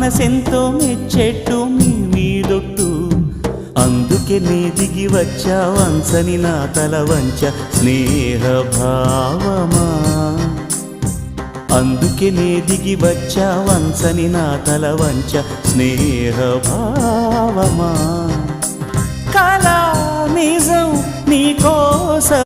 మనసెంతో మెచ్చెట్టు మీ మీదొట్టు అందుకే నే దిగి వచ్చా వంచని నా తల వంచ స్నేహ భావమా అందుకే నే దిగి వచ్చా వంచని నా తల వంచ స్నేహ భావమా కళా నిజం నీకోసం